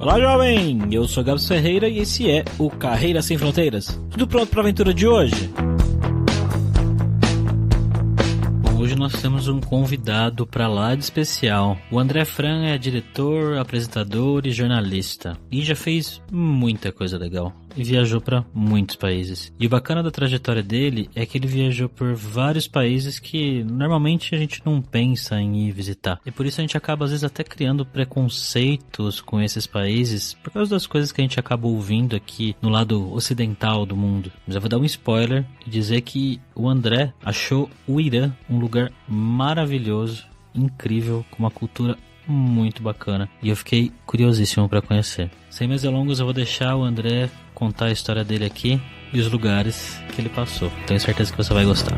Olá, jovem! Eu sou Gabs Ferreira e esse é o Carreira Sem Fronteiras. Tudo pronto para a aventura de hoje? Hoje nós temos um convidado para lá de especial. O André Fran é diretor, apresentador e jornalista. E já fez muita coisa legal. E viajou para muitos países. E o bacana da trajetória dele é que ele viajou por vários países que normalmente a gente não pensa em ir visitar. E por isso a gente acaba às vezes até criando preconceitos com esses países por causa das coisas que a gente acaba ouvindo aqui no lado ocidental do mundo. Mas eu vou dar um spoiler e dizer que o André achou o Irã um lugar maravilhoso, incrível, com uma cultura muito bacana. E eu fiquei curiosíssimo para conhecer. Sem mais delongas, eu vou deixar o André contar a história dele aqui e os lugares que ele passou. Tenho certeza que você vai gostar.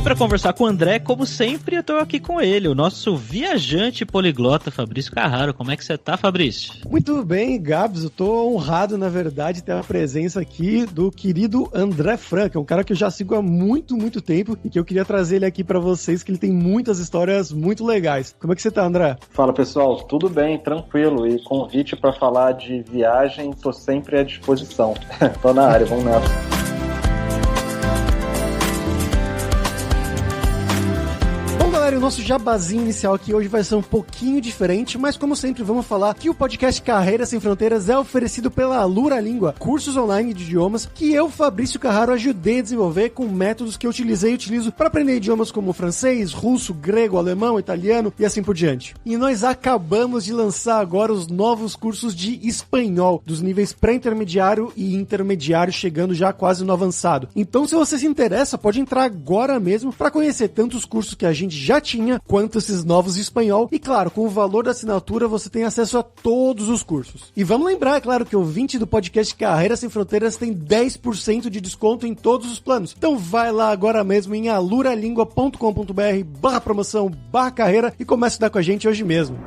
Para conversar com o André, como sempre, eu tô aqui com ele, o nosso viajante poliglota, Fabrício Carraro. Como é que você tá, Fabrício? Muito bem, Gabs. Eu tô honrado, na verdade, de ter a presença aqui do querido André Fran, que é um cara que eu já sigo há muito, muito tempo e que eu queria trazer ele aqui para vocês, que ele tem muitas histórias muito legais. Como é que você tá, André? Fala, pessoal. Tudo bem, tranquilo. E convite para falar de viagem, tô sempre à disposição. Tô na área, vamos nessa. O nosso jabazinho inicial aqui hoje vai ser um pouquinho diferente, mas como sempre vamos falar que o podcast Carreira Sem Fronteiras é oferecido pela Alura Língua, cursos online de idiomas que eu, Fabrício Carraro, ajudei a desenvolver com métodos que eu utilizei e utilizo para aprender idiomas como francês, russo, grego, alemão, italiano e assim por diante. E nós acabamos de lançar agora os novos cursos de espanhol, dos níveis pré-intermediário e intermediário, chegando já quase no avançado. Então, se você se interessa, pode entrar agora mesmo para conhecer tanto os cursos que a gente já tinha, quanto esses novos de espanhol. E claro, com o valor da assinatura você tem acesso a todos os cursos. E vamos lembrar, é claro, que o ouvinte do podcast Carreira Sem Fronteiras tem 10% de desconto em todos os planos. Então vai lá agora mesmo em aluralingua.com.br/promoção/carreira e comece a estudar com a gente hoje mesmo.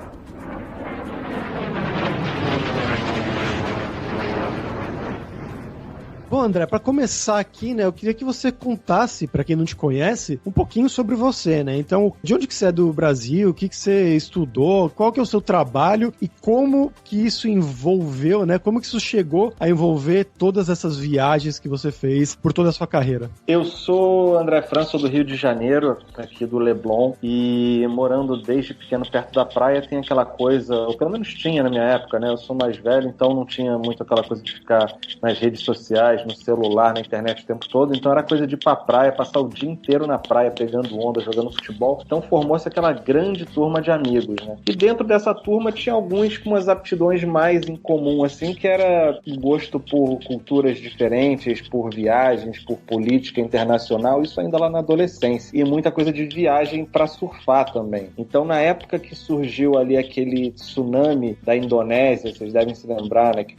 Bom, André, para começar aqui, né, eu queria que você contasse, para quem não te conhece, um pouquinho sobre você, né? Então, de onde que você é do Brasil, o que que você estudou, qual que é o seu trabalho e como que isso envolveu, né? Como que isso chegou a envolver todas essas viagens que você fez por toda a sua carreira? Eu sou André Fran, sou do Rio de Janeiro, aqui do Leblon, e morando desde pequeno perto da praia tem aquela coisa, ou pelo menos tinha na minha época, né? Eu sou mais velho, então não tinha muito aquela coisa de ficar nas redes sociais, no celular, na internet o tempo todo, então era coisa de ir pra praia, passar o dia inteiro na praia pegando onda, jogando futebol, então formou-se aquela grande turma de amigos, né? E dentro dessa turma tinha alguns com umas aptidões mais em comum, assim, que era gosto por culturas diferentes, por viagens, por política internacional, isso ainda lá na adolescência, e muita coisa de viagem pra surfar também. Então na época que surgiu ali aquele tsunami da Indonésia, vocês devem se lembrar, né, que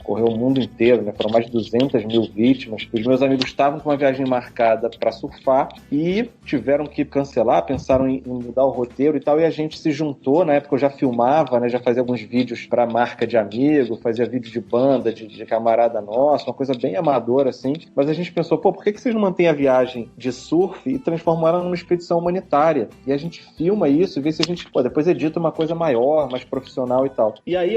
correu o mundo inteiro, né, foram mais de 200 mil vítimas. Os meus amigos estavam com uma viagem marcada para surfar e tiveram que cancelar, pensaram em mudar o roteiro e tal, e a gente se juntou. Na época eu já filmava, né, já fazia alguns vídeos para marca de amigo, fazia vídeo de banda, de camarada nosso, uma coisa bem amadora assim, mas a gente pensou, por que vocês não mantêm a viagem de surf e transformaram numa expedição humanitária? E a gente filma isso e vê se a gente, depois edita uma coisa maior, mais profissional e tal. E aí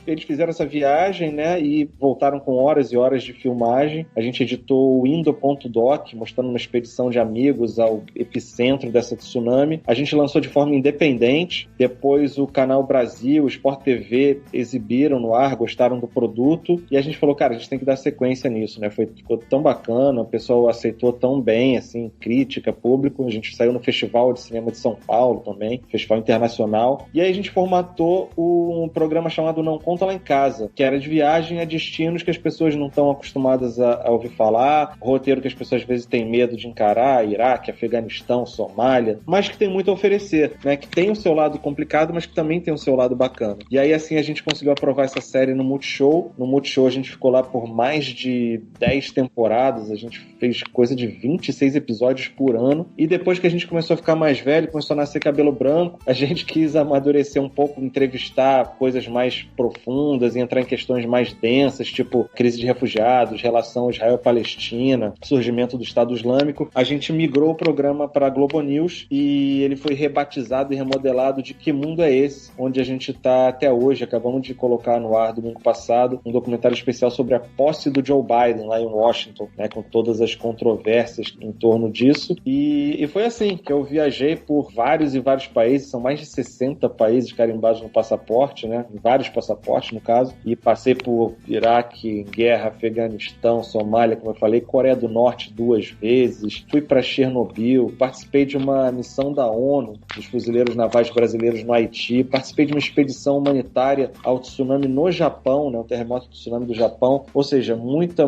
eles fizeram essa viagem, né, e voltaram com horas e horas de filmagem. A gente editou o Indo.doc, mostrando uma expedição de amigos ao epicentro dessa tsunami. A gente lançou de forma independente. Depois o Canal Brasil, o Sport TV exibiram no ar, gostaram do produto. E a gente falou, cara, a gente tem que dar sequência nisso, né? Ficou tão bacana, o pessoal aceitou tão bem, assim, crítica, público. A gente saiu no Festival de Cinema de São Paulo também, Festival Internacional. E aí a gente formatou um programa chamado Não Conta Lá em Casa, que era de viagem a destinos que as pessoas não estão acostumadas habituadas a ouvir falar, roteiro que as pessoas às vezes têm medo de encarar, Iraque, Afeganistão, Somália, mas que tem muito a oferecer, né? Que tem o seu lado complicado, mas que também tem o seu lado bacana. E aí, assim, a gente conseguiu aprovar essa série no Multishow. No Multishow a gente ficou lá por mais de 10 temporadas, a gente fez coisa de 26 episódios por ano, e depois que a gente começou a ficar mais velho, começou a nascer cabelo branco, a gente quis amadurecer um pouco, entrevistar coisas mais profundas e entrar em questões mais densas, tipo crise de refugiados, relação Israel-Palestina, surgimento do Estado Islâmico. A gente migrou o programa para a Globo News e ele foi rebatizado e remodelado de Que Mundo é Esse?, onde a gente está até hoje. Acabamos de colocar no ar domingo passado um documentário especial sobre a posse do Joe Biden lá em Washington, né, com todas as controvérsias em torno disso. E foi assim que eu viajei por vários e vários países, são mais de 60 países carimbados no passaporte, né, em vários passaportes no caso, e passei por Iraque, guerra, Afeganistão, Somália, como eu falei, Coreia do Norte 2 vezes, fui para Chernobyl, participei de uma missão da ONU, dos fuzileiros navais brasileiros no Haiti, participei de uma expedição humanitária ao tsunami no Japão, né, o terremoto do tsunami do Japão, ou seja, muita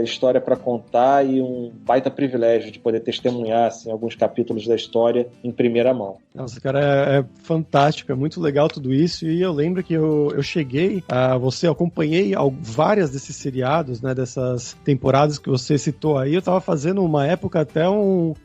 história para contar e um baita privilégio de poder testemunhar assim, alguns capítulos da história em primeira mão. Nossa, cara, é fantástico, é muito legal tudo isso, e eu lembro que eu cheguei a você, eu acompanhei várias desses seriados, né, dessas temporadas que você citou aí, eu tava fazendo uma época até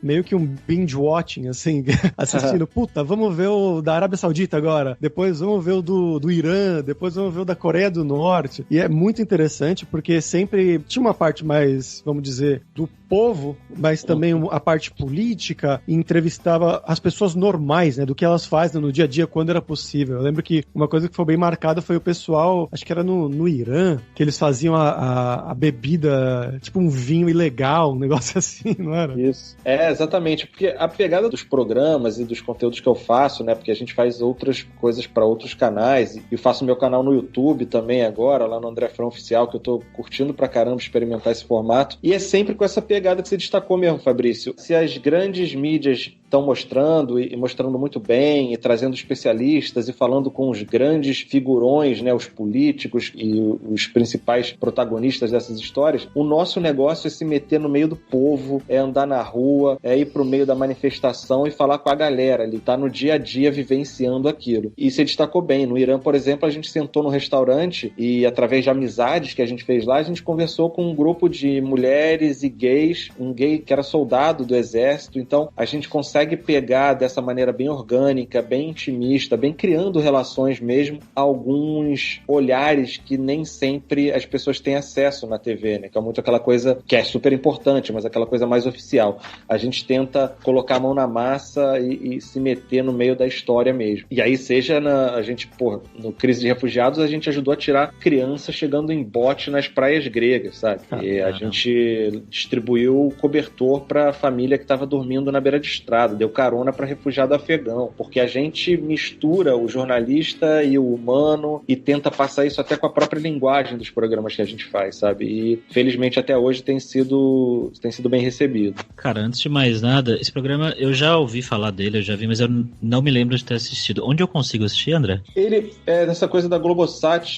meio que um binge-watching, assim, assistindo, puta, vamos ver o da Arábia Saudita agora, depois vamos ver o do Irã, depois vamos ver o da Coreia do Norte, e é muito interessante porque sempre tinha uma parte mais, vamos dizer, do povo, mas também a parte política, e entrevistava as pessoas normais, né, do que elas fazem no dia a dia quando era possível. Eu lembro que uma coisa que foi bem marcada foi o pessoal, acho que era no Irã, que eles faziam a bebida, tipo um vinho ilegal, um negócio assim, não era? Isso. É, exatamente, porque a pegada dos programas e dos conteúdos que eu faço, né, porque a gente faz outras coisas para outros canais, e faço meu canal no YouTube também agora, lá no André Fran Oficial, que eu tô curtindo pra caramba experimentar esse formato, e é sempre com essa pegada que você destacou mesmo, Fabrício. Se as grandes mídias estão mostrando e mostrando muito bem e trazendo especialistas e falando com os grandes figurões, né, os políticos e os principais protagonistas dessas histórias, o nosso negócio é se meter no meio do povo, é andar na rua, é ir pro meio da manifestação e falar com a galera ali, tá no dia a dia vivenciando aquilo. E você destacou bem, no Irã, por exemplo, a gente sentou no restaurante e através de amizades que a gente fez lá, a gente conversou com um grupo de mulheres e gays, um gay que era soldado do exército, então a gente consegue pegar dessa maneira bem orgânica, bem intimista, bem criando relações mesmo, alguns olhares que nem sempre as pessoas têm acesso na TV, né? Que é muito aquela coisa que é super importante, mas aquela coisa mais oficial. A gente tenta colocar a mão na massa e se meter no meio da história mesmo. E aí seja no Crise de Refugiados, a gente ajudou a tirar crianças chegando em bote nas praias gregas, sabe? E a gente distribuiu cobertor pra família que estava dormindo na beira de estrada, deu carona para refugiado afegão, porque a gente mistura o jornalista e o humano e tenta passar isso até com a própria linguagem dos programas que a gente faz, sabe? E felizmente até hoje tem sido bem recebido. Cara, antes de mais nada, esse programa eu já ouvi falar dele, eu já vi, mas eu não me lembro de ter assistido. Onde eu consigo assistir, André? Ele é dessa coisa da Globosat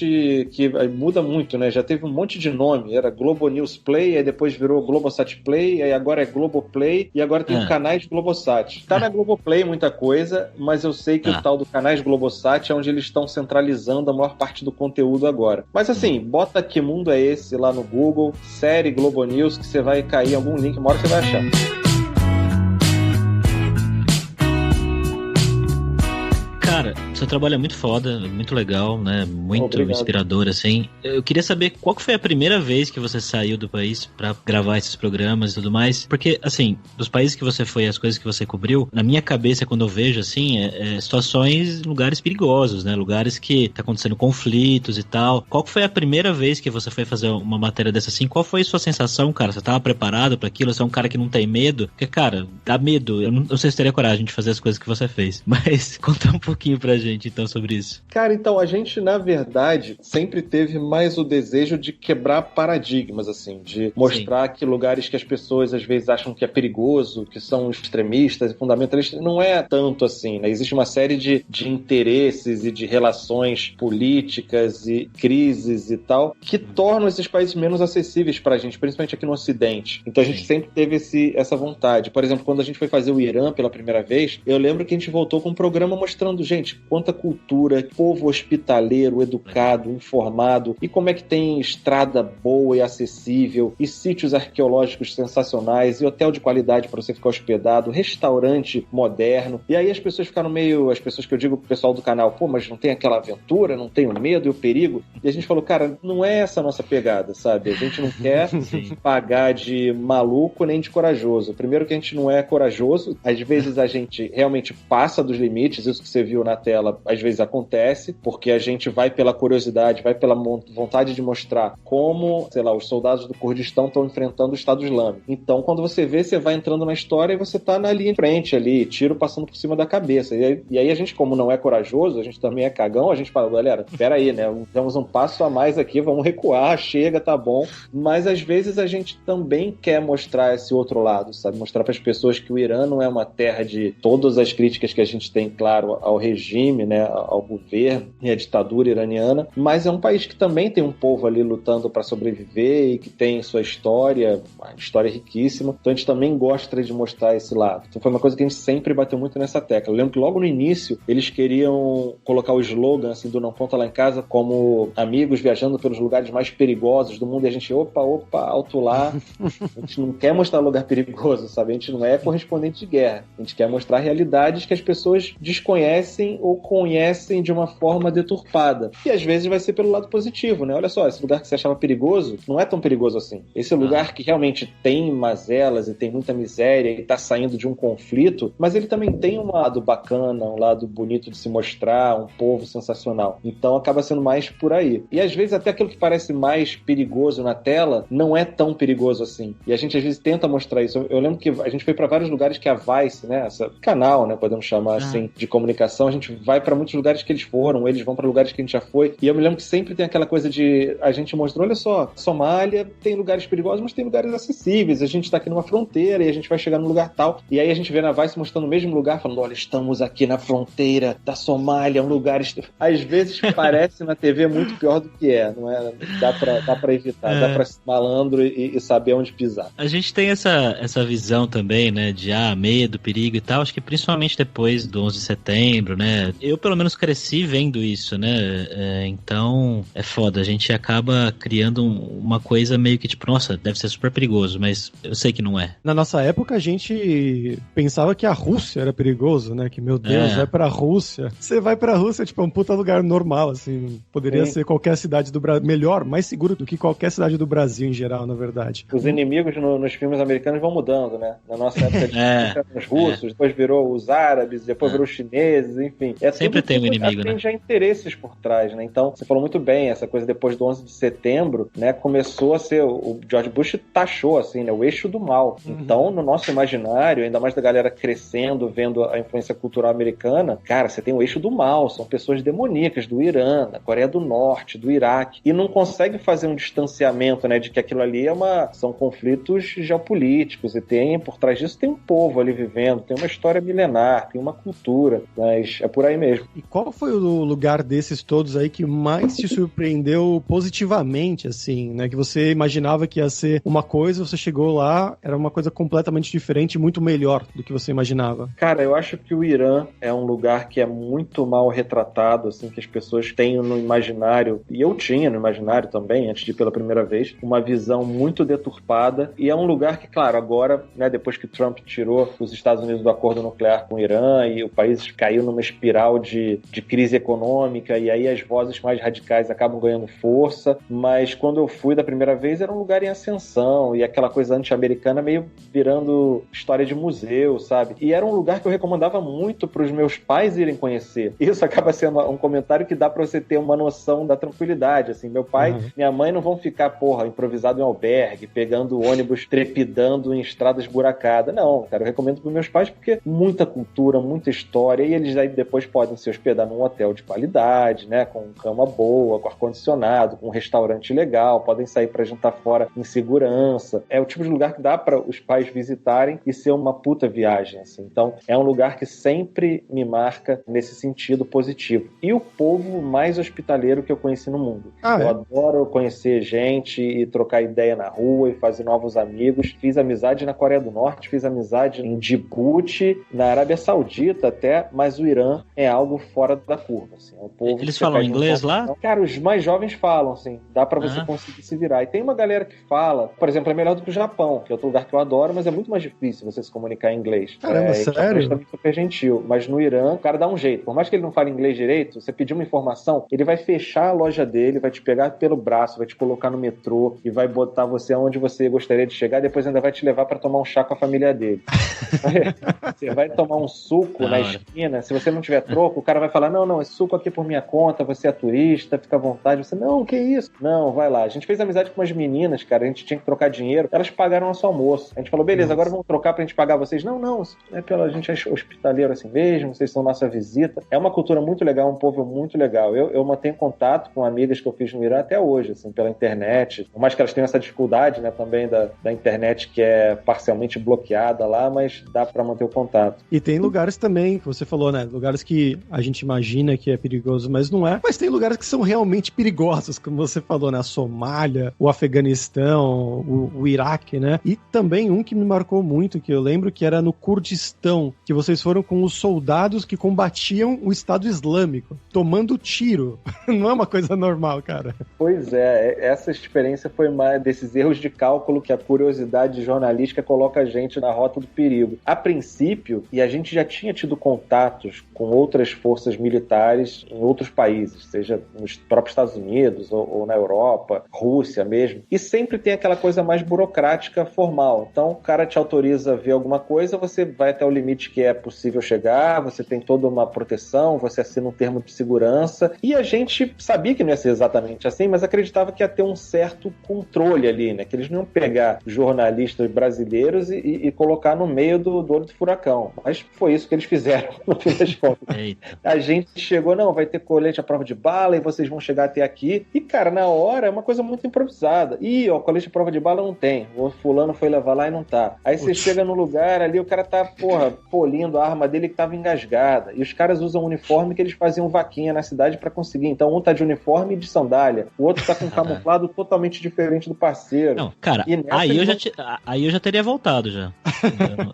que muda muito, né? Já teve um monte de nome, era Globo News Play, aí depois virou Globosat Play, aí agora é Globoplay e agora tem canais Globosat. Tá na Globoplay muita coisa, mas eu sei que o tal do canais Globosat é onde eles estão centralizando a maior parte do conteúdo agora. Mas assim, bota Que Mundo é Esse lá no Google, série Globo News, que você vai cair em algum link, uma hora você vai achar. Cara, seu trabalho é muito foda, muito legal, né? Muito inspirador, assim. Eu queria saber qual que foi a primeira vez que você saiu do país pra gravar esses programas e tudo mais. Porque, assim, dos países que você foi, as coisas que você cobriu, na minha cabeça, quando eu vejo, assim, situações, lugares perigosos, né? Lugares que tá acontecendo conflitos e tal. Qual que foi a primeira vez que você foi fazer uma matéria dessa assim? Qual foi a sua sensação, cara? Você tava preparado pra aquilo? Você é um cara que não tem medo? Porque, cara, dá medo. Eu não sei se teria coragem de fazer as coisas que você fez. Mas conta um pouquinho pouquinho pra gente, então, sobre isso. Cara, então, a gente, na verdade, sempre teve mais o desejo de quebrar paradigmas, assim, de mostrar que lugares que as pessoas, às vezes, acham que é perigoso, que são extremistas e fundamentalistas, não é tanto assim, né? Existe uma série de interesses e de relações políticas e crises e tal, que tornam esses países menos acessíveis pra gente, principalmente aqui no Ocidente. Então, a gente sempre teve essa vontade. Por exemplo, quando a gente foi fazer o Irã pela primeira vez, eu lembro que a gente voltou com um programa mostrando, gente, quanta cultura, povo hospitaleiro, educado, informado, e como é que tem estrada boa e acessível, e sítios arqueológicos sensacionais, e hotel de qualidade para você ficar hospedado, restaurante moderno. E aí as pessoas ficaram meio, as pessoas que eu digo pro pessoal do canal, pô, mas não tem aquela aventura, não tem o medo e o perigo? E a gente falou, cara, não é essa a nossa pegada, sabe? A gente não quer pagar de maluco nem de corajoso. Primeiro que a gente não é corajoso, às vezes a gente realmente passa dos limites, isso que você viu na tela, às vezes acontece, porque a gente vai pela curiosidade, vai pela vontade de mostrar como, sei lá, os soldados do Kurdistão estão enfrentando o Estado Islâmico. Então, quando você vê, você vai entrando na história e você tá na linha de frente ali, tiro passando por cima da cabeça. E aí a gente, como não é corajoso, a gente também é cagão, a gente fala, galera, peraí, né, damos um passo a mais aqui, vamos recuar, chega, tá bom. Mas às vezes a gente também quer mostrar esse outro lado, sabe? Mostrar para as pessoas que o Irã não é uma terra de todas as críticas que a gente tem, claro, ao regime, né, ao governo e à ditadura iraniana, mas é um país que também tem um povo ali lutando para sobreviver e que tem sua história, uma história riquíssima. Então a gente também gosta de mostrar esse lado. Então foi uma coisa que a gente sempre bateu muito nessa tecla. Eu lembro que logo no início eles queriam colocar o slogan assim, do Não Conta Lá em Casa como amigos viajando pelos lugares mais perigosos do mundo, e a gente, opa, alto lá. A gente não quer mostrar lugar perigoso, sabe? A gente não é correspondente de guerra. A gente quer mostrar realidades que as pessoas desconhecem ou conhecem de uma forma deturpada. E às vezes vai ser pelo lado positivo, né? Olha só, esse lugar que você achava perigoso não é tão perigoso assim. Esse lugar que realmente tem mazelas e tem muita miséria e tá saindo de um conflito, mas ele também tem um lado bacana, um lado bonito de se mostrar, um povo sensacional. Então acaba sendo mais por aí. E às vezes até aquilo que parece mais perigoso na tela não é tão perigoso assim. E a gente às vezes tenta mostrar isso. Eu lembro que a gente foi para vários lugares que a Vice, né, essa canal, né, podemos chamar assim, de comunicação, a gente vai para muitos lugares que eles foram, eles vão para lugares que a gente já foi. E eu me lembro que sempre tem aquela coisa de a gente mostrou, olha só, Somália tem lugares perigosos, mas tem lugares acessíveis. A gente tá aqui numa fronteira e a gente vai chegar num lugar tal. E aí a gente vê na Vice mostrando o mesmo lugar, falando, olha, estamos aqui na fronteira da Somália, um lugar... Às vezes parece na TV muito pior do que é, não é? Dá pra evitar, dá pra ser malandro e saber onde pisar. A gente tem essa visão também, né, de medo, perigo e tal, acho que principalmente depois do 11 de setembro, né, eu pelo menos cresci vendo isso, né, então é foda, a gente acaba criando uma coisa meio que tipo, nossa, deve ser super perigoso, mas eu sei que não é. Na nossa época a gente pensava que a Rússia era perigoso, né, que meu Deus, vai pra Rússia. Você vai pra Rússia, tipo, é um puta lugar normal, assim, poderia ser qualquer cidade do Brasil, melhor, mais seguro do que qualquer cidade do Brasil em geral, na verdade. Os inimigos nos filmes americanos vão mudando, né? Na nossa época eram os russos, depois virou os árabes, depois virou os chineses, enfim. Sempre tem um inimigo, né? Tem já interesses por trás, né? Então, você falou muito bem, essa coisa depois do 11 de setembro, né? Começou a ser, o George Bush taxou, assim, né? O eixo do mal. Então, no nosso imaginário, ainda mais da galera crescendo, vendo a influência cultural americana, cara, você tem o eixo do mal, são pessoas demoníacas do Irã, da Coreia do Norte, do Iraque, e não consegue fazer um distanciamento, né? De que aquilo ali são conflitos geopolíticos e por trás disso tem um povo ali vivendo, tem uma história milenar, tem uma cultura, mas é por aí mesmo. E qual foi o lugar desses todos aí que mais te surpreendeu positivamente, assim, né? Que você imaginava que ia ser uma coisa, você chegou lá, era uma coisa completamente diferente, muito melhor do que você imaginava. Cara, eu acho que o Irã é um lugar que é muito mal retratado, assim, que as pessoas têm no imaginário, e eu tinha no imaginário também, antes de ir pela primeira vez, uma visão muito deturpada, e é um lugar que, claro, agora, né, depois que Trump tirou os Estados Unidos do acordo nuclear com o Irã e o país caiu numa espiral de crise econômica, e aí as vozes mais radicais acabam ganhando força, mas quando eu fui da primeira vez era um lugar em ascensão, e aquela coisa anti-americana meio virando história de museu, sabe? E era um lugar que eu recomendava muito para os meus pais irem conhecer. Isso acaba sendo um comentário que dá para você ter uma noção da tranquilidade, assim, meu pai, minha mãe não vão ficar, improvisado em albergue, pegando ônibus trepidando em estradas buracadas. Não, cara, eu recomendo para meus pais porque muita cultura, muita história, e eles aí depois podem se hospedar num hotel de qualidade, né, com cama boa, com ar-condicionado, com um restaurante legal, podem sair para jantar fora em segurança. É o tipo de lugar que dá para os pais visitarem e ser uma puta viagem, assim. Então, é um lugar que sempre me marca nesse sentido positivo. E o povo mais hospitaleiro que eu conheci no mundo. Eu adoro conhecer gente e trocar ideia na rua e fazer novos amigos. Fiz amizade na Coreia do Norte, fiz amizade em Djibouti, na Arábia Saudita até, mas o Irã é algo fora da curva, assim. É um povo. Eles falam inglês lá? Cara, os mais jovens falam, assim. Dá pra você conseguir se virar. E tem uma galera que fala, por exemplo, é melhor do que o Japão, que é outro lugar que eu adoro, mas é muito mais difícil você se comunicar em inglês. Caramba, sério? Também super gentil. Mas no Irã, o cara dá um jeito. Por mais que ele não fale inglês direito, você pedir uma informação, ele vai fechar a loja dele, vai te pegar pelo braço, vai te colocar no metrô e vai botar você onde você gostaria de chegar, depois ainda vai te levar pra tomar um chá com a família dele. Você vai tomar um suco na esquina, se você não tiver troco, o cara vai falar, não, esse suco aqui é por minha conta, você é turista, fica à vontade. Você, não, que isso? Não, vai lá. A gente fez amizade com umas meninas, cara, a gente tinha que trocar dinheiro, elas pagaram nosso almoço. A gente falou, beleza, agora vamos trocar pra gente pagar vocês. Não, a gente é hospitaleiro assim mesmo, vocês são nossa visita. É uma cultura muito legal, um povo muito legal. Eu mantenho contato com amigas que eu fiz no Irã até hoje, assim, pela internet. Por mais que elas tenham essa dificuldade, né, também da internet que é parcialmente bloqueada lá, mas dá pra manter o contato. E tem lugares também, que você falou, né, lugares que a gente imagina que é perigoso, mas não é. Mas tem lugares que são realmente perigosos, como você falou, né, a Somália, o Afeganistão, o Iraque, né? E também um que me marcou muito, que eu lembro que era no Kurdistão, que vocês foram com os soldados que combatiam o Estado Islâmico, tomando tiro. Não é uma coisa normal, cara. Pois é, essa experiência foi mais desses erros de cálculo que a curiosidade jornalística coloca a gente na rota do perigo. A princípio, e a gente já tinha tido contatos com outras forças militares em outros países, seja nos próprios Estados Unidos ou na Europa, Rússia mesmo, e sempre tem aquela coisa mais burocrática, formal. Então, o cara te autoriza a ver alguma coisa, você vai até o limite que é possível chegar, você tem toda uma proteção, você assina um termo de segurança, e a gente sabia que não ia ser exatamente assim, mas acreditava que ia ter um certo controle ali, né? Que eles não iam pegar jornalistas brasileiros e colocar no meio do olho do furacão. Mas foi isso que eles fizeram, no fim das contas. A gente chegou, não, vai ter colete à prova de bala e vocês vão chegar até aqui. E, cara, na hora é uma coisa muito improvisada. Ih, ó, colete à prova de bala não tem. O fulano foi levar lá e não tá. Aí você chega no lugar ali, o cara tá, polindo a arma dele que tava engasgada. E os caras usam um uniforme que eles faziam vaquinha na cidade pra conseguir. Então, um tá de uniforme e de sandália. O outro tá com um camuflado totalmente diferente do parceiro. Não, cara, aí eu já teria voltado já.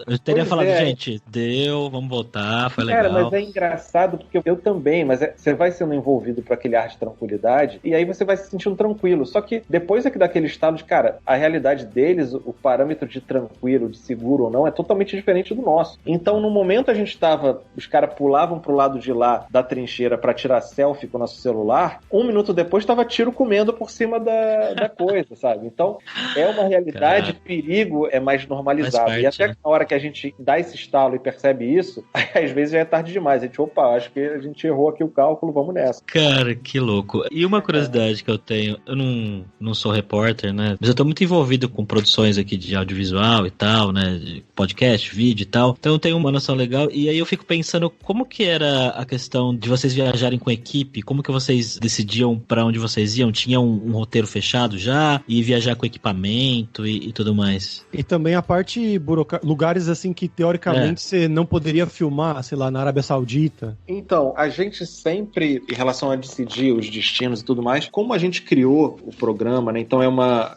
Eu teria falado, gente, deu, vamos voltar, foi legal. Cara, mas é engraçado porque eu também, mas você vai sendo envolvido por aquele ar de tranquilidade e aí você vai se sentindo tranquilo. Só que depois daquele estado de, cara, a realidade deles, o parâmetro de tranquilo, de seguro ou não, é totalmente diferente do nosso. Então, no momento a gente tava, os caras pulavam pro lado de lá da trincheira pra tirar selfie com o nosso celular, 1 minuto depois tava tiro comendo por cima da coisa, sabe? Então, é uma realidade, perigo é mais normalizado. E até na hora que a gente dá esse estalo e percebe isso, às vezes já é tarde demais. A gente, acho que a gente errou aqui o cálculo, vamos nessa. Cara, que louco. E uma curiosidade que eu tenho, eu não sou repórter, né? Mas eu tô muito envolvido com produções aqui de audiovisual e tal, né? De podcast, vídeo e tal. Então eu tenho uma noção legal. E aí eu fico pensando como que era a questão de vocês viajarem com equipe, como que vocês decidiam pra onde vocês iam? Tinha um roteiro fechado já? E viajar com equipamento e tudo mais? E também a parte lugares assim que teoricamente você não poderia filmar, sei lá, na Arábia Saudita. Então, a gente sempre, em relação a decidir os destinos e tudo mais, como a gente criou o programa, né? Então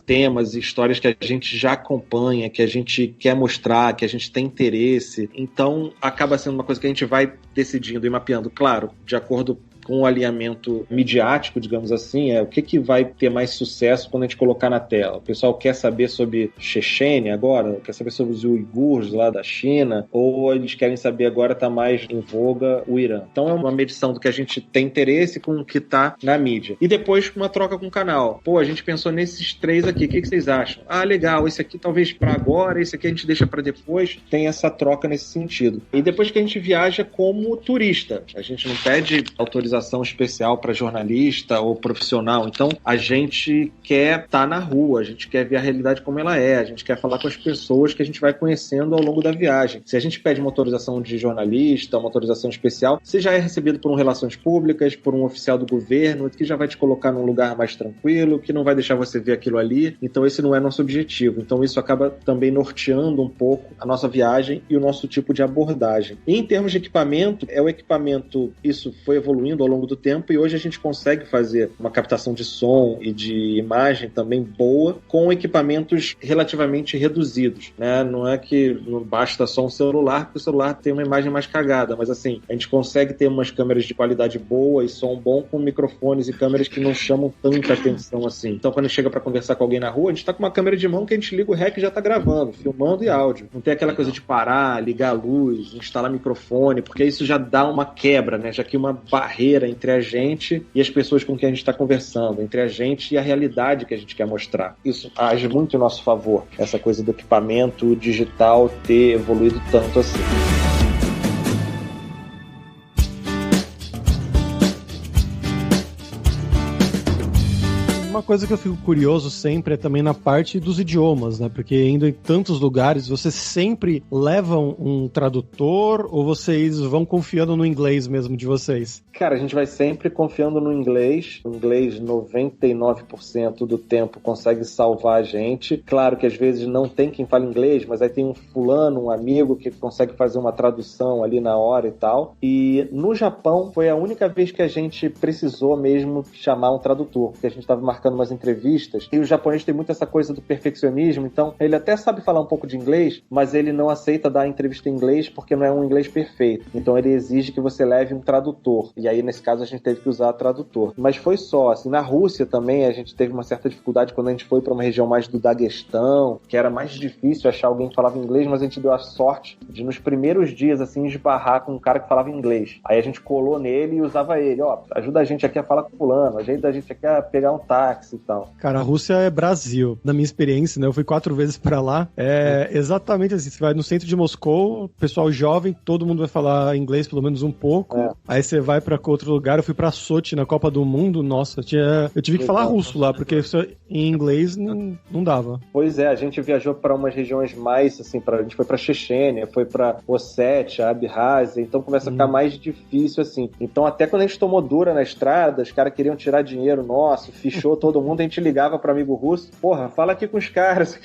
temas e histórias que a gente já acompanha, que a gente quer mostrar, que a gente tem interesse. Então, acaba sendo uma coisa que a gente vai decidindo e mapeando, claro, de acordo com o alinhamento midiático, digamos assim, o que vai ter mais sucesso quando a gente colocar na tela. O pessoal quer saber sobre Chechênia agora, quer saber sobre os uigures lá da China, ou eles querem saber agora, tá mais em voga o Irã. Então é uma medição do que a gente tem interesse com o que tá na mídia. E depois uma troca com o canal. A gente pensou nesses 3 aqui, o que vocês acham? Ah, legal, esse aqui talvez pra agora, esse aqui a gente deixa pra depois. Tem essa troca nesse sentido. E depois que a gente viaja como turista, a gente não pede autorização motorização especial para jornalista ou profissional. Então, a gente quer estar na rua, a gente quer ver a realidade como ela é, a gente quer falar com as pessoas que a gente vai conhecendo ao longo da viagem. Se a gente pede motorização de jornalista, motorização especial, você já é recebido por relações públicas, por um oficial do governo, que já vai te colocar num lugar mais tranquilo, que não vai deixar você ver aquilo ali. Então, esse não é nosso objetivo. Então, isso acaba também norteando um pouco a nossa viagem e o nosso tipo de abordagem. E em termos de equipamento, isso foi evoluindo ao longo do tempo e hoje a gente consegue fazer uma captação de som e de imagem também boa com equipamentos relativamente reduzidos, né? Não é que não basta só um celular, porque o celular tem uma imagem mais cagada, mas assim, a gente consegue ter umas câmeras de qualidade boa e som bom com microfones e câmeras que não chamam tanta atenção assim. Então, quando a gente chega para conversar com alguém na rua, a gente tá com uma câmera de mão que a gente liga o REC e já tá gravando, filmando e áudio. Não tem aquela coisa de parar, ligar a luz, instalar microfone, porque isso já dá uma quebra, né? Já que uma barreira entre a gente e as pessoas com quem a gente está conversando, entre a gente e a realidade que a gente quer mostrar. Isso age muito em nosso favor, essa coisa do equipamento digital ter evoluído tanto assim. Uma coisa que eu fico curioso sempre é também na parte dos idiomas, né? Porque indo em tantos lugares, vocês sempre levam um tradutor ou vocês vão confiando no inglês mesmo de vocês? Cara, a gente vai sempre confiando no inglês. O inglês, 99% do tempo, consegue salvar a gente. Claro que às vezes não tem quem fale inglês, mas aí tem um fulano, um amigo que consegue fazer uma tradução ali na hora e tal. E no Japão foi a única vez que a gente precisou mesmo chamar um tradutor, porque a gente estava marcando umas entrevistas e o japonês tem muito essa coisa do perfeccionismo, então ele até sabe falar um pouco de inglês, mas ele não aceita dar entrevista em inglês porque não é um inglês perfeito. Então ele exige que você leve um tradutor. E aí, nesse caso, a gente teve que usar tradutor. Mas foi só, assim, na Rússia também a gente teve uma certa dificuldade quando a gente foi para uma região mais do Daguestão, que era mais difícil achar alguém que falava inglês, mas a gente deu a sorte de, nos primeiros dias, assim, esbarrar com um cara que falava inglês. Aí a gente colou nele e usava ele, ajuda a gente aqui a falar com fulano, ajuda a gente aqui a pegar um táxi e tal. Cara, a Rússia é Brasil. Na minha experiência, né, eu fui 4 vezes pra lá, é exatamente assim, você vai no centro de Moscou, pessoal jovem, todo mundo vai falar inglês pelo menos um pouco, aí você vai pra outro lugar, eu fui pra Sochi na Copa do Mundo, nossa, eu tive que falar russo lá, porque em inglês não dava. Pois é, a gente viajou pra umas regiões mais, assim, a gente foi pra Chechênia, foi pra Ossétia, Abkhazia, então começa a ficar mais difícil, assim. Então até quando a gente tomou dura na estrada, os caras queriam tirar dinheiro nosso, fichou todo mundo, a gente ligava pra amigo russo, porra, fala aqui com os caras,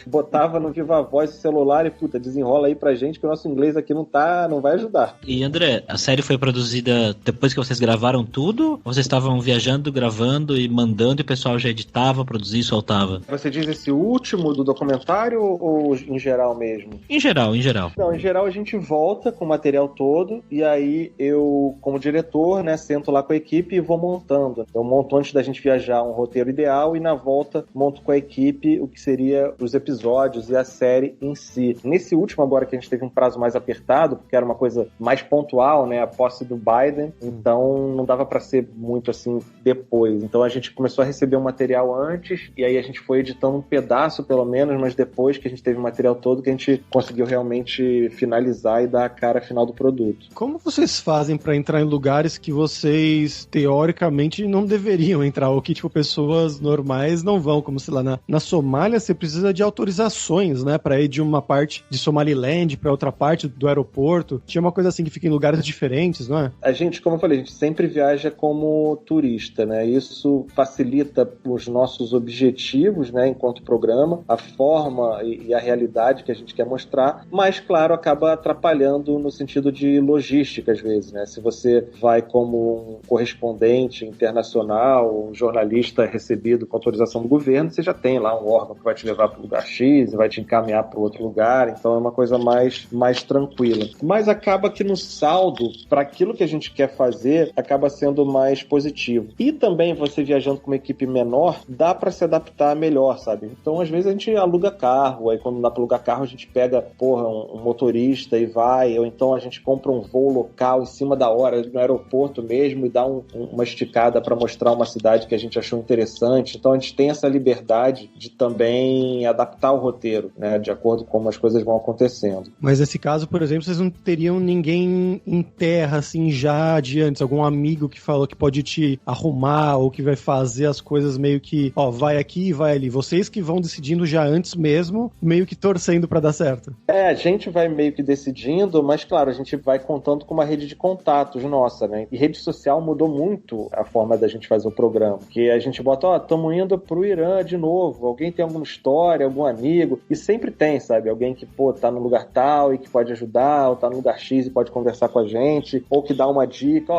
botava no Viva Voz o celular e, desenrola aí pra gente que o nosso inglês aqui não vai ajudar. E André, a série foi produzida depois que vocês gravaram tudo? Ou vocês estavam viajando, gravando e mandando e o pessoal já editava, produzia e soltava? Você diz esse último do documentário ou em geral mesmo? Em geral. Não, em geral a gente volta com o material todo e aí eu, como diretor, né, sento lá com a equipe e vou montando. Eu monto antes da gente viajar um roteiro ideal e na volta monto com a equipe o que seria os episódios e a série em si. Nesse último agora que a gente teve um prazo mais apertado, porque era uma coisa mais pontual, né, a posse do Biden, então não dava pra ser muito assim depois. Então a gente começou a receber o material antes e aí a gente foi editando um pedaço pelo menos, mas depois que a gente teve o material todo que a gente conseguiu realmente finalizar e dar a cara final do produto. Como vocês fazem pra entrar em lugares que vocês teoricamente não deveriam entrar, ou que pessoas normais não vão, como sei lá, na Somália você precisa de autorizações, né, pra ir de uma parte de Somaliland pra outra parte do aeroporto. Tinha uma coisa assim que fica em lugares diferentes, não é? A gente, como eu falei, a gente sempre viaja como turista, né? Isso facilita os nossos objetivos, né, enquanto programa, a forma e a realidade que a gente quer mostrar, mas, claro, acaba atrapalhando no sentido de logística, às vezes, né? Se você vai como um correspondente internacional, um jornalista recebido com autorização do governo, você já tem lá um órgão que vai te levar para o lugar X e vai te encaminhar para outro lugar, então é uma coisa mais tranquila. Mas acaba que no saldo, para aquilo que a gente quer fazer, acaba sendo mais positivo. E também você viajando com uma equipe menor, dá para se adaptar melhor, sabe? Então às vezes a gente aluga carro, aí quando não dá para alugar carro a gente pega, um motorista e vai, ou então a gente compra um voo local em cima da hora, no aeroporto mesmo, e dá uma esticada para mostrar uma cidade que a gente achou interessantes. Então a gente tem essa liberdade de também adaptar o roteiro, né, de acordo com como as coisas vão acontecendo. Mas nesse caso, por exemplo, vocês não teriam ninguém em terra, assim, já de antes, algum amigo que falou que pode te arrumar ou que vai fazer as coisas meio que, ó, vai aqui e vai ali. Vocês que vão decidindo já antes mesmo, meio que torcendo pra dar certo. A gente vai meio que decidindo, mas claro, a gente vai contando com uma rede de contatos nossa, né? E rede social mudou muito a forma da gente fazer o programa, porque a gente bota, estamos indo pro Irã de novo, alguém tem alguma história, algum amigo, e sempre tem, sabe? Alguém que, tá no lugar tal e que pode ajudar, ou tá no lugar X e pode conversar com a gente, ou que dá uma dica,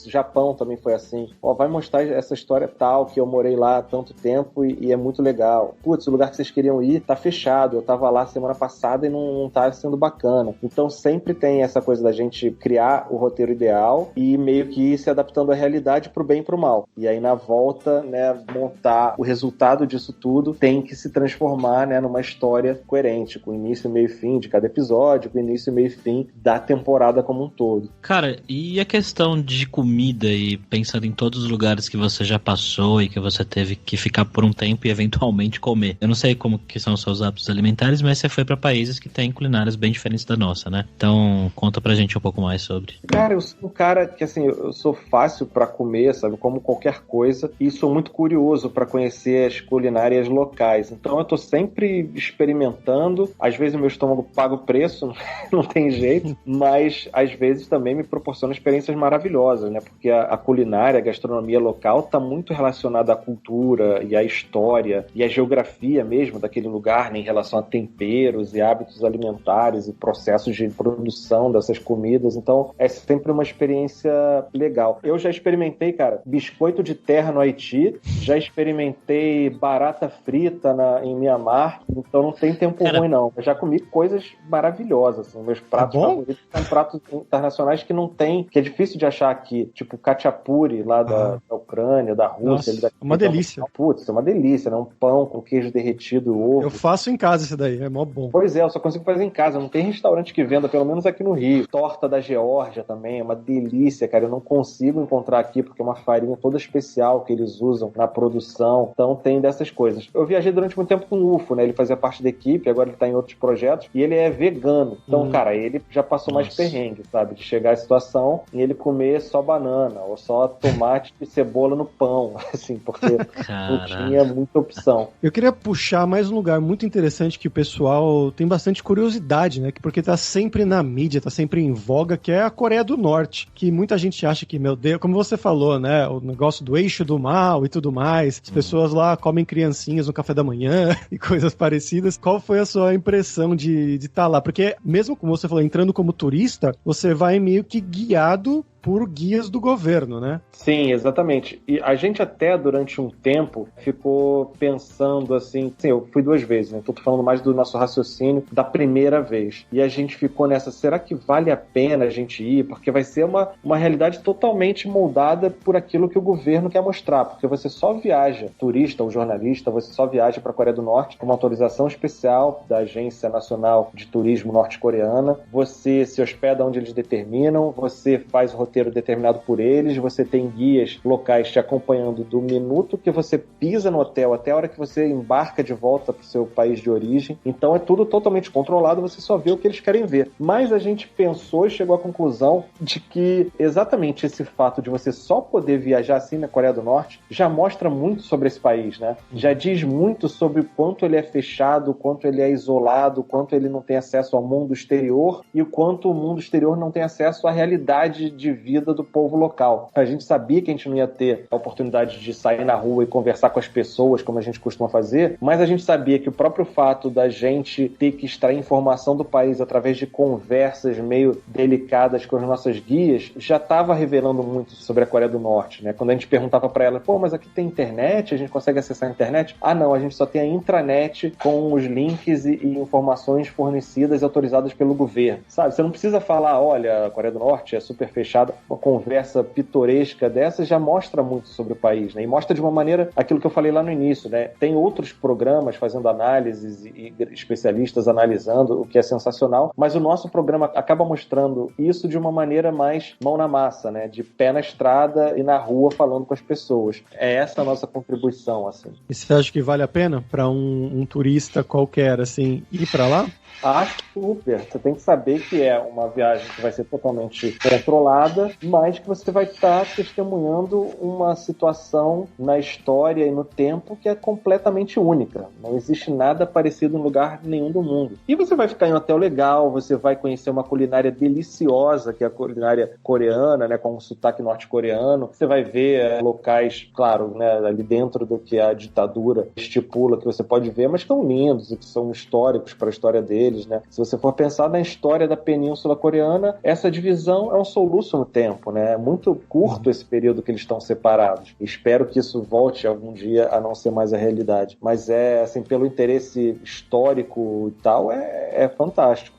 Japão também foi assim, vai mostrar essa história tal, que eu morei lá há tanto tempo e é muito legal. O lugar que vocês queriam ir tá fechado, eu tava lá semana passada e não tá sendo bacana. Então sempre tem essa coisa da gente criar o roteiro ideal e meio que ir se adaptando à realidade pro bem e pro mal. E aí na volta, né, montar o resultado disso tudo tem que se transformar, né, numa história coerente, com início, meio e fim de cada episódio, com início, meio e fim da temporada como um todo. Cara, e a questão de comida e pensando em todos os lugares que você já passou e que você teve que ficar por um tempo e eventualmente comer? Eu não sei como que são os seus hábitos alimentares, mas você foi pra países que têm culinárias bem diferentes da nossa, né? Então, conta pra gente um pouco mais sobre. Cara, eu sou um cara que, assim, eu sou fácil pra comer, sabe? Como qualquer coisa. E sou muito curioso pra conhecer as culinárias locais. Então, eu tô sempre experimentando. Às vezes, o meu estômago paga o preço, não tem jeito. Mas, às vezes, também me proporciona experiências maravilhosas, né? Porque a culinária, a gastronomia local tá muito relacionada à cultura e à história e à geografia mesmo daquele lugar, né? Em relação a temperos e hábitos alimentares e processos de produção dessas comidas. Então, é sempre uma experiência legal. Eu já experimentei, cara, biscoito de terra no Haiti, já experimentei barata frita em Mianmar, então não tem tempo ruim, não. Eu já comi coisas maravilhosas, assim. Meus pratos favoritos são pratos internacionais que não tem, que é difícil de achar aqui, tipo cachapuri lá da Ucrânia, da Rússia. Nossa, uma delícia. É uma delícia, né? Um pão com queijo derretido, ovo. Eu faço em casa isso daí, é mó bom. Pois é, eu só consigo fazer em casa, não tem restaurante que venda, pelo menos aqui no Rio. Torta da Geórgia também, é uma delícia, cara, eu não consigo encontrar aqui, porque é uma farinha toda especial que eles usam na produção, então tem dessas coisas. Eu viajei durante muito tempo com o UFO, né, ele fazia parte da equipe, agora ele tá em outros projetos, e ele é vegano, então, cara, ele já passou mais perrengue, sabe, de chegar à situação e ele comer só banana, ou só tomate e cebola no pão, assim, porque não tinha muita opção. Eu queria puxar mais um lugar muito interessante que o pessoal tem bastante curiosidade, né, porque tá sempre na mídia, tá sempre em voga, que é a Coreia do Norte, que muita gente acha que, meu Deus, como você falou, né, o negócio do eixo do mal e tudo mais, as pessoas lá comem criancinhas no café da manhã e coisas parecidas. Qual foi a sua impressão de estar lá? Porque mesmo como você falou, entrando como turista, você vai meio que guiado por guias do governo, né? Sim, exatamente. E a gente até durante um tempo ficou pensando assim, eu fui 2 vezes, né? Então tô falando mais do nosso raciocínio da primeira vez. E a gente ficou nessa, será que vale a pena a gente ir? Porque vai ser uma realidade totalmente moldada por aquilo que o governo quer mostrar, porque você só viaja, turista ou jornalista, você só viaja para a Coreia do Norte com uma autorização especial da Agência Nacional de Turismo Norte-Coreana, você se hospeda onde eles determinam, você faz o roteiro determinado por eles, você tem guias locais te acompanhando do minuto que você pisa no hotel até a hora que você embarca de volta para o seu país de origem. Então é tudo totalmente controlado, você só vê o que eles querem ver. Mas a gente pensou e chegou à conclusão de que exatamente esse fato de você só poder viajar assim na Coreia do Norte já mostra muito sobre esse país, né? Já diz muito sobre o quanto ele é fechado, o quanto ele é isolado, o quanto ele não tem acesso ao mundo exterior e o quanto o mundo exterior não tem acesso à realidade de vida do povo local. A gente sabia que a gente não ia ter a oportunidade de sair na rua e conversar com as pessoas, como a gente costuma fazer, mas a gente sabia que o próprio fato da gente ter que extrair informação do país através de conversas meio delicadas com as nossas guias, já estava revelando muito sobre a Coreia do Norte, né? Quando a gente perguntava para ela, mas aqui tem internet? A gente consegue acessar a internet? Ah, não, a gente só tem a intranet com os links e informações fornecidas e autorizadas pelo governo, sabe? Você não precisa falar, olha, a Coreia do Norte é super fechada uma conversa pitoresca dessa já mostra muito sobre o país, né? E mostra de uma maneira aquilo que eu falei lá no início, né? Tem outros programas fazendo análises e especialistas analisando, o que é sensacional, mas o nosso programa acaba mostrando isso de uma maneira mais mão na massa, né? De pé na estrada e na rua falando com as pessoas. É essa a nossa contribuição, assim. E você acha que vale a pena para um turista qualquer, assim, ir para lá? Acho super. Você tem que saber que é uma viagem que vai ser totalmente controlada, mas que você vai estar testemunhando uma situação na história e no tempo que é completamente única. Não existe nada parecido em lugar nenhum do mundo. E você vai ficar em um hotel legal, você vai conhecer uma culinária deliciosa, que é a culinária coreana, né, com um sotaque norte-coreano. Você vai ver locais, claro, né, ali dentro do que a ditadura estipula que você pode ver, mas que são lindos e que são históricos para a história deles. Né? Se você for pensar na história da Península Coreana, essa divisão é um soluço no tempo, né? É muito curto esse período que eles estão separados. Espero que isso volte algum dia a não ser mais a realidade. Mas assim, pelo interesse histórico e tal, é fantástico.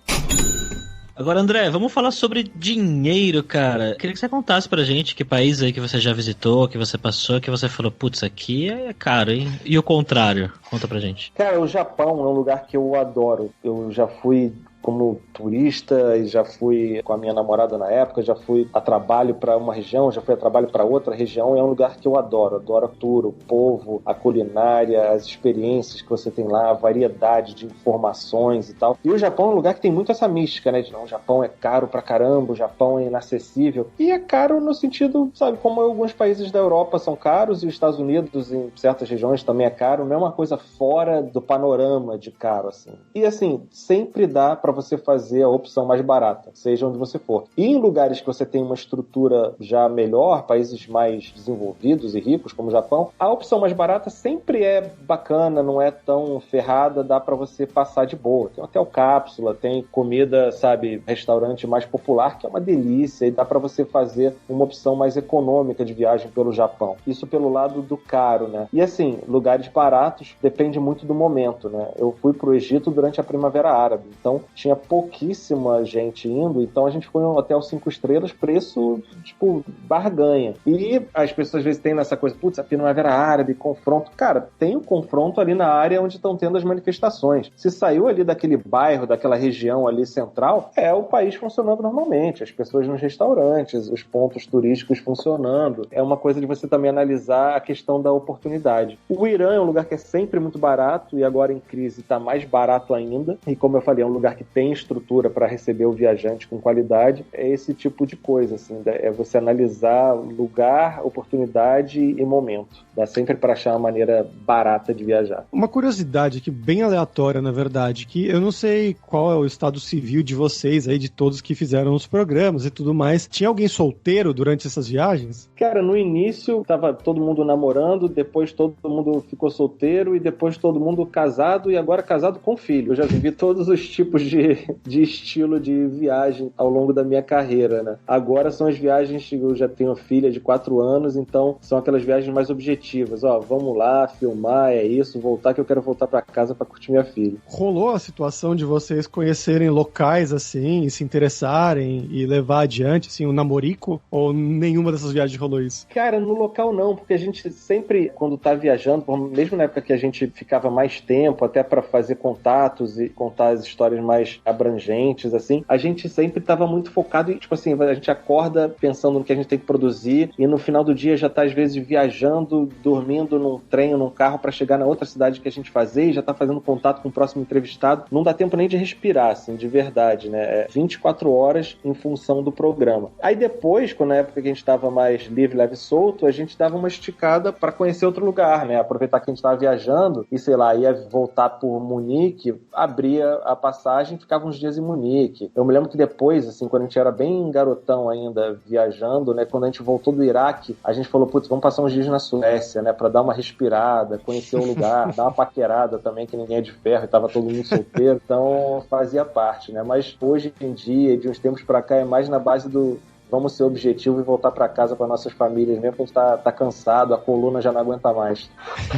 Agora, André, vamos falar sobre dinheiro, cara. Queria que você contasse pra gente que país aí que você já visitou, que você passou, que você falou, putz, aqui é caro, hein? E o contrário? Conta pra gente. Cara, o Japão é um lugar que eu adoro. Eu já fui como turista e já fui com a minha namorada na época, já fui a trabalho para uma região, já fui a trabalho para outra região. É um lugar que eu adoro a cultura, o povo, a culinária, as experiências que você tem lá, a variedade de informações e tal. E o Japão é um lugar que tem muito essa mística, né? De não, o Japão é caro pra caramba, o Japão é inacessível. E é caro no sentido, sabe, como alguns países da Europa são caros e os Estados Unidos em certas regiões também é caro, não é uma coisa fora do panorama de caro, assim. E assim, sempre dá para você fazer a opção mais barata, seja onde você for. E em lugares que você tem uma estrutura já melhor, países mais desenvolvidos e ricos, como o Japão, a opção mais barata sempre é bacana, não é tão ferrada, dá para você passar de boa. Tem hotel cápsula, tem comida, sabe, restaurante mais popular, que é uma delícia, e dá para você fazer uma opção mais econômica de viagem pelo Japão. Isso pelo lado do caro, né? E assim, lugares baratos depende muito do momento, né? Eu fui pro Egito durante a Primavera Árabe, então tinha pouquíssima gente indo, então a gente foi em um hotel 5 estrelas, preço, tipo, barganha. E as pessoas às vezes têm nessa coisa, putz, a Primavera Árabe, confronto. Cara, tem o confronto ali na área onde estão tendo as manifestações. Se saiu ali daquele bairro, daquela região ali central, é o país funcionando normalmente, as pessoas nos restaurantes, os pontos turísticos funcionando. É uma coisa de você também analisar a questão da oportunidade. O Irã é um lugar que é sempre muito barato e agora em crise está mais barato ainda. E como eu falei, é um lugar que tem estrutura para receber o viajante com qualidade. É esse tipo de coisa, assim, é você analisar lugar, oportunidade e momento. Dá sempre para achar uma maneira barata de viajar. Uma curiosidade aqui, bem aleatória, na verdade, que eu não sei qual é o estado civil de vocês aí, de todos que fizeram os programas e tudo mais. Tinha alguém solteiro durante essas viagens? Cara, no início tava todo mundo namorando, depois todo mundo ficou solteiro e depois todo mundo casado e agora casado com filho. Eu já vivi todos os tipos de estilo de viagem ao longo da minha carreira, né? Agora são as viagens que eu já tenho filha de 4 anos, então são aquelas viagens mais objetivas. Ó, vamos lá, filmar, é isso, voltar que eu quero voltar pra casa pra curtir minha filha. Rolou a situação de vocês conhecerem locais assim, e se interessarem e levar adiante, assim, o namorico? Ou nenhuma dessas viagens rolou isso? Cara, no local não, porque a gente sempre, quando tá viajando, mesmo na época que a gente ficava mais tempo, até pra fazer contatos e contar as histórias mais abrangentes, assim, a gente sempre tava muito focado em, tipo assim, a gente acorda pensando no que a gente tem que produzir e no final do dia já tá, às vezes, viajando, dormindo num trem, num carro pra chegar na outra cidade que a gente fazer e já tá fazendo contato com o próximo entrevistado. Não dá tempo nem de respirar, assim, de verdade, né? É 24 horas em função do programa. Aí depois, quando na época que a gente tava mais livre, leve e solto, a gente dava uma esticada pra conhecer outro lugar, né? Aproveitar que a gente tava viajando e, sei lá, ia voltar por Munique, abria a passagem e ficava uns dias em Munique. Eu me lembro que depois, assim, quando a gente era bem garotão ainda, viajando, né? Quando a gente voltou do Iraque, a gente falou, putz, vamos passar uns dias na Suécia, né? Pra dar uma respirada, conhecer o lugar, dar uma paquerada também, que ninguém é de ferro e tava todo mundo solteiro. Então, fazia parte, né? Mas hoje em dia, de uns tempos pra cá, é mais na base do vamos ser objetivo e voltar pra casa com as nossas famílias, mesmo que a gente tá cansado, a coluna já não aguenta mais.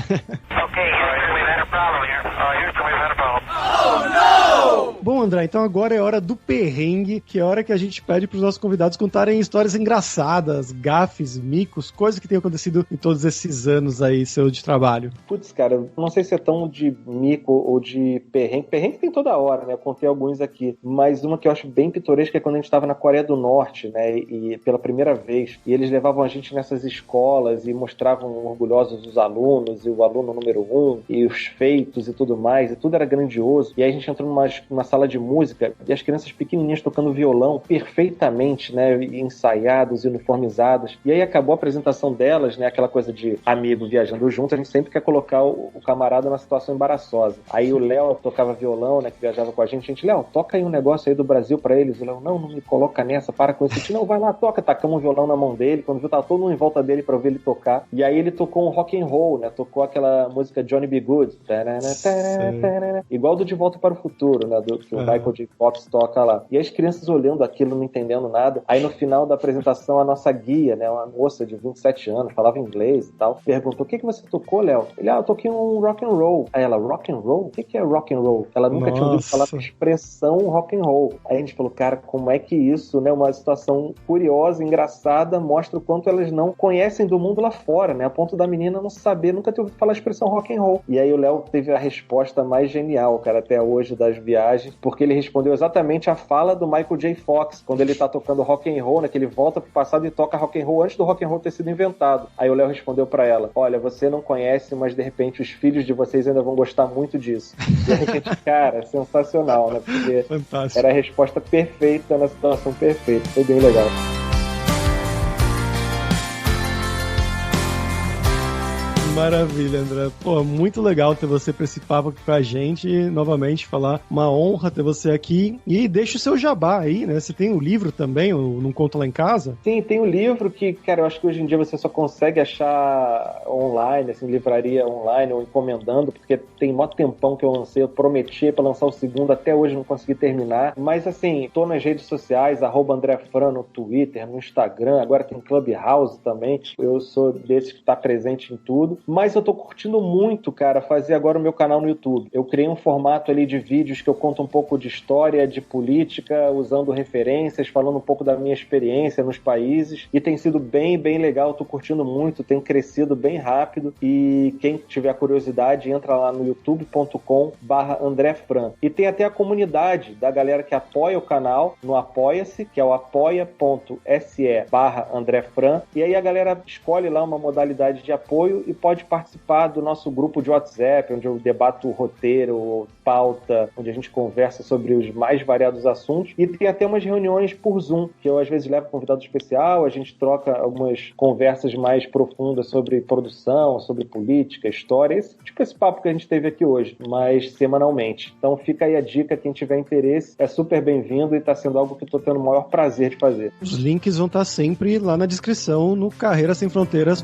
Okay, Houston, we've had a problem here. Houston, we've had a problem. Oh, no! Bom, André, então agora é hora do perrengue, que é a hora que a gente pede pros nossos convidados contarem histórias engraçadas, gafes, micos, coisas que tenham acontecido em todos esses anos aí, seu de trabalho. Putz, cara, não sei se é tão de mico ou de perrengue. Perrengue tem toda hora, né? Eu contei alguns aqui. Mas uma que eu acho bem pitoresca é quando a gente estava na Coreia do Norte, né? E pela primeira vez. E eles levavam a gente nessas escolas e mostravam orgulhosos os alunos, e o aluno número 1, e os feitos e tudo mais. E tudo era grandioso. E aí a gente entrou numa sala de música e as crianças pequenininhas tocando violão perfeitamente, né? Ensaiados, uniformizados. E aí acabou a apresentação delas, né? Aquela coisa de amigo viajando junto. A gente sempre quer colocar o camarada numa situação embaraçosa. Aí o Léo tocava violão, né? Que viajava com a gente, Léo, toca aí um negócio aí do Brasil pra eles. O Léo, não me coloca nessa, para com isso. Não, vai lá, toca. Tacamos um violão na mão dele. Quando viu, tava todo mundo em volta dele pra ver ele tocar. E aí ele tocou um rock and roll, né? Tocou aquela música Johnny B. Good. Igual do De Volta para o Futuro, né? Que o Michael J. Fox toca lá. E as crianças olhando aquilo, não entendendo nada. Aí no final da apresentação, a nossa guia, né? Uma moça de 27 anos, falava inglês e tal, perguntou, o que você tocou, Léo? Ele, eu toquei um rock and roll. Aí ela, rock and roll? O que é rock and roll? Ela nunca tinha ouvido falar da expressão rock and roll. Aí a gente falou, cara, como é que isso, né? Uma situação curiosa, engraçada, mostra o quanto elas não conhecem do mundo lá fora, né? A ponto da menina não saber, nunca ter ouvido falar a expressão rock and roll. E aí o Léo teve a resposta mais genial, cara, até hoje das viagens, porque ele respondeu exatamente a fala do Michael J. Fox, quando ele tá tocando rock and roll, né? Que ele volta pro passado e toca rock and roll antes do rock and roll ter sido inventado. Aí o Léo respondeu pra ela, olha, você não conhece, mas de repente os filhos de vocês ainda vão gostar muito disso. E a gente, cara, sensacional, né? Porque fantástico. Era a resposta perfeita na situação perfeita. Foi bem legal. Maravilha, André. Pô, muito legal ter você pra esse papo aqui com a gente. Novamente, falar, uma honra ter você aqui. E deixa o seu jabá aí, né? Você tem o livro também, o Não Conta Lá em Casa? Sim, tem o livro que, cara, eu acho que hoje em dia você só consegue achar online, assim, livraria online ou encomendando, porque tem mó tempão que eu lancei, eu prometi pra lançar o segundo, até hoje não consegui terminar. Mas, assim, tô nas redes sociais, @AndréFran no Twitter, no Instagram, agora tem Clubhouse também. Eu sou desses que tá presente em tudo. Mas eu tô curtindo muito, cara, fazer agora o meu canal no YouTube. Eu criei um formato ali de vídeos que eu conto um pouco de história, de política, usando referências, falando um pouco da minha experiência nos países, e tem sido bem, bem legal, tô curtindo muito, tem crescido bem rápido, e quem tiver curiosidade, entra lá no youtube.com/AndréFran. E tem até a comunidade da galera que apoia o canal, no Apoia-se, que é o apoia.se/AndréFran, e aí a galera escolhe lá uma modalidade de apoio e pode participar do nosso grupo de WhatsApp, onde eu debato o roteiro, pauta, onde a gente conversa sobre os mais variados assuntos, e tem até umas reuniões por Zoom, que eu às vezes levo convidado especial, a gente troca algumas conversas mais profundas sobre produção, sobre política, história, tipo esse papo que a gente teve aqui hoje, mas semanalmente. Então fica aí a dica, quem tiver interesse, é super bem-vindo e está sendo algo que eu estou tendo o maior prazer de fazer. Os links vão estar sempre lá na descrição no carreirasemfronteiras.com.br.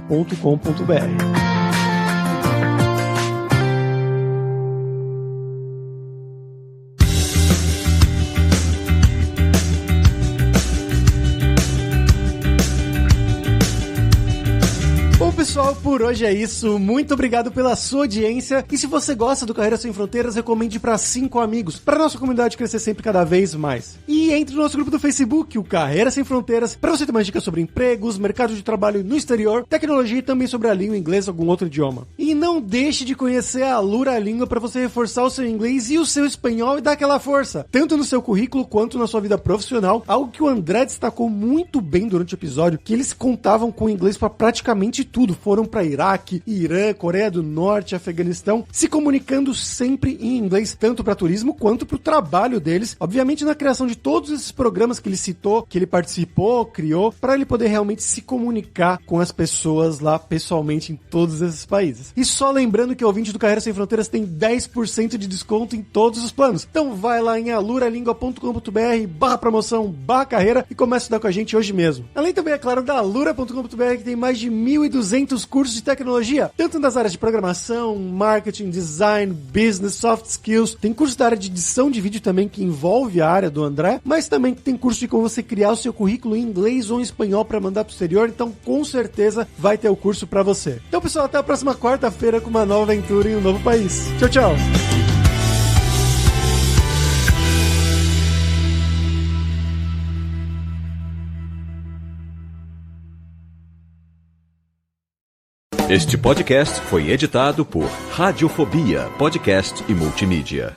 Pessoal, por hoje é isso. Muito obrigado pela sua audiência. E se você gosta do Carreira Sem Fronteiras, recomende para 5 amigos, para nossa comunidade crescer sempre cada vez mais. E entre no nosso grupo do Facebook, o Carreira Sem Fronteiras, para você ter mais dicas sobre empregos, mercado de trabalho no exterior, tecnologia e também sobre a língua inglesa ou algum outro idioma. E não deixe de conhecer a Alura Língua para você reforçar o seu inglês e o seu espanhol e dar aquela força, tanto no seu currículo quanto na sua vida profissional, algo que o André destacou muito bem durante o episódio, que eles contavam com inglês para praticamente tudo. Foram para Iraque, Irã, Coreia do Norte, Afeganistão, se comunicando sempre em inglês, tanto para turismo quanto para o trabalho deles. Obviamente na criação de todos esses programas que ele citou, que ele participou, criou, para ele poder realmente se comunicar com as pessoas lá pessoalmente em todos esses países. E só lembrando que o ouvinte do Carreira Sem Fronteiras tem 10% de desconto em todos os planos. Então vai lá em aluralingua.com.br/promoção/carreira e comece a estudar com a gente hoje mesmo. Além também, é claro, da alura.com.br, que tem mais de 1.200 cursos de tecnologia, tanto nas áreas de programação, marketing, design, business, soft skills. Tem curso da área de edição de vídeo também, que envolve a área do André, mas também tem curso de como você criar o seu currículo em inglês ou em espanhol para mandar pro exterior, então com certeza vai ter o curso para você. Então, pessoal, até a próxima quarta-feira com uma nova aventura em um novo país. Tchau, tchau! Este podcast foi editado por Radiofobia, podcast e multimídia.